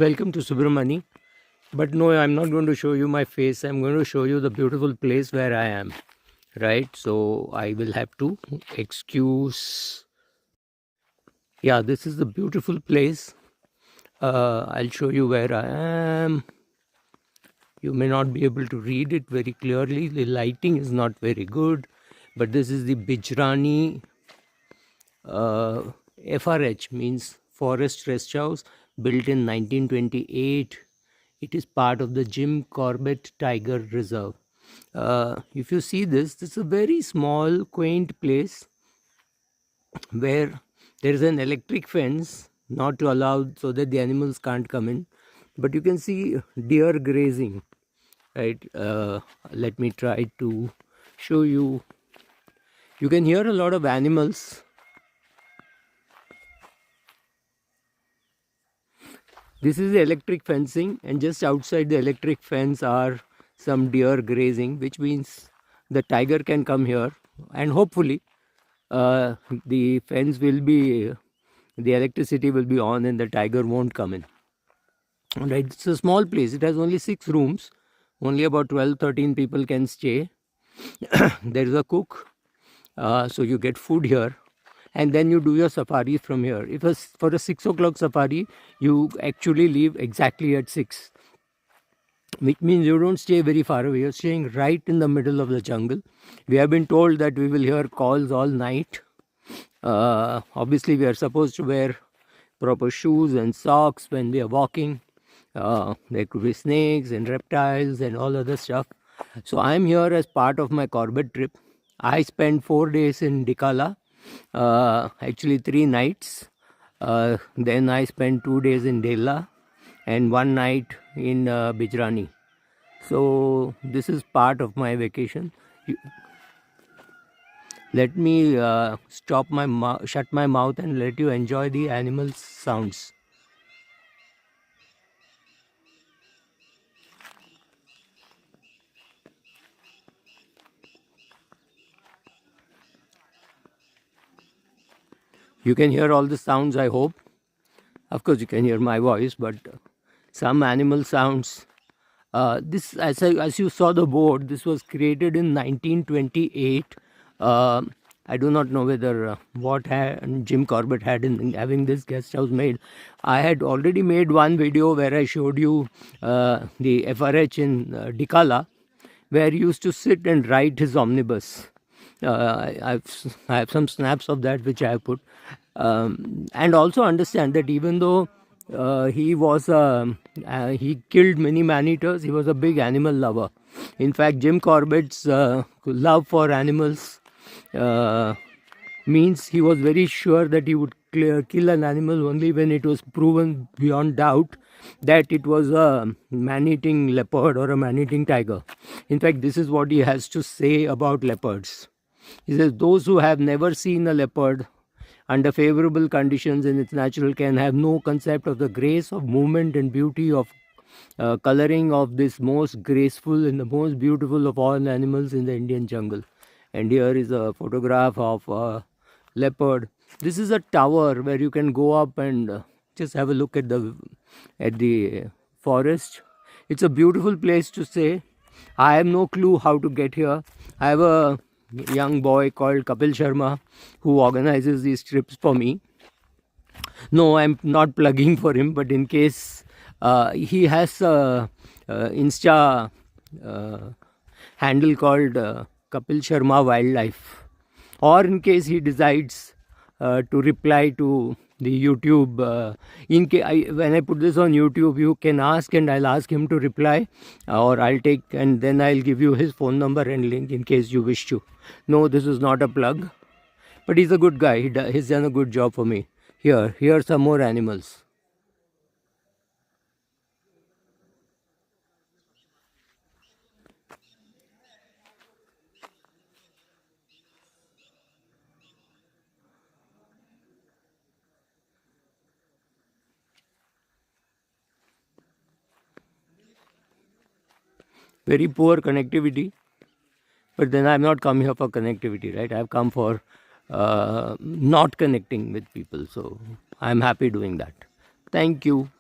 Welcome to Subramani. But no, I'm not going to show you my face. I'm going to show you the beautiful place where I am. Right? So I will have to excuse. Yeah, this is the beautiful place. I'll show you where I am. You may not be able to read it very clearly. The lighting is not very good. But this is the Bijrani FRH, means Forest Rest House, built in 1928. It is part of the Jim Corbett Tiger Reserve. If you see this is a very small, quaint place where there is an electric fence, not to allow so that the animals can't come in. But you can see deer grazing. Right? Let me try to show you. You can hear a lot of animals. This is the electric fencing, and just outside the electric fence are some deer grazing, which means the tiger can come here, and hopefully the fence will be, the electricity will be on and the tiger won't come in. Right, it's a small place. It has only 6 rooms. Only about 12-13 people can stay. There is a cook, so you get food here. And then you do your safari from here. If for a 6 o'clock safari, you actually leave exactly at 6, which means you don't stay very far away. You're staying right in the middle of the jungle. We have been told that we will hear calls all night. Obviously, we are supposed to wear proper shoes and socks when we are walking. There could be snakes and reptiles and all other stuff. So I'm here as part of my Corbett trip. I spent 4 days in Dikala. Actually 3 nights. Then I spent 2 days in Dela and 1 night in Bijrani. So this is part of my vacation. Let me shut my mouth and let you enjoy the animal sounds. You can hear all the sounds, I hope. Of course, you can hear my voice, but some animal sounds. This, as you saw the board, this was created in 1928. I do not know whether what Jim Corbett had in having this guest house made. I had already made one video where I showed you the FRH in Dikala, where he used to sit and ride his omnibus. I have some snaps of that which I have put, and also understand that even though he killed many man-eaters, he was a big animal lover. In fact, Jim Corbett's love for animals means he was very sure that he would kill an animal only when it was proven beyond doubt that it was a man-eating leopard or a man-eating tiger. In fact, this is what he has to say about leopards. He says, those who have never seen a leopard under favorable conditions in its natural can have no concept of the grace of movement and beauty of coloring of this most graceful and the most beautiful of all animals in the Indian jungle. And here is a photograph of a leopard. This is a tower where you can go up and just have a look at the forest. It's a beautiful place to stay. I have no clue how to get here. I have a young boy called Kapil Sharma who organizes these trips for me. No, I'm not plugging for him, but in case he has a Insta handle called Kapil Sharma Wildlife, or in case he decides to reply to the YouTube, when I put this on YouTube, you can ask and I'll ask him to reply, or I'll take and then I'll give you his phone number and link in case you wish to. No, this is not a plug, but he's a good guy. He's done a good job for me. Here are some more animals. Very poor connectivity, but then I've not come here for connectivity, right? I've come for not connecting with people, so I'm happy doing that. Thank you.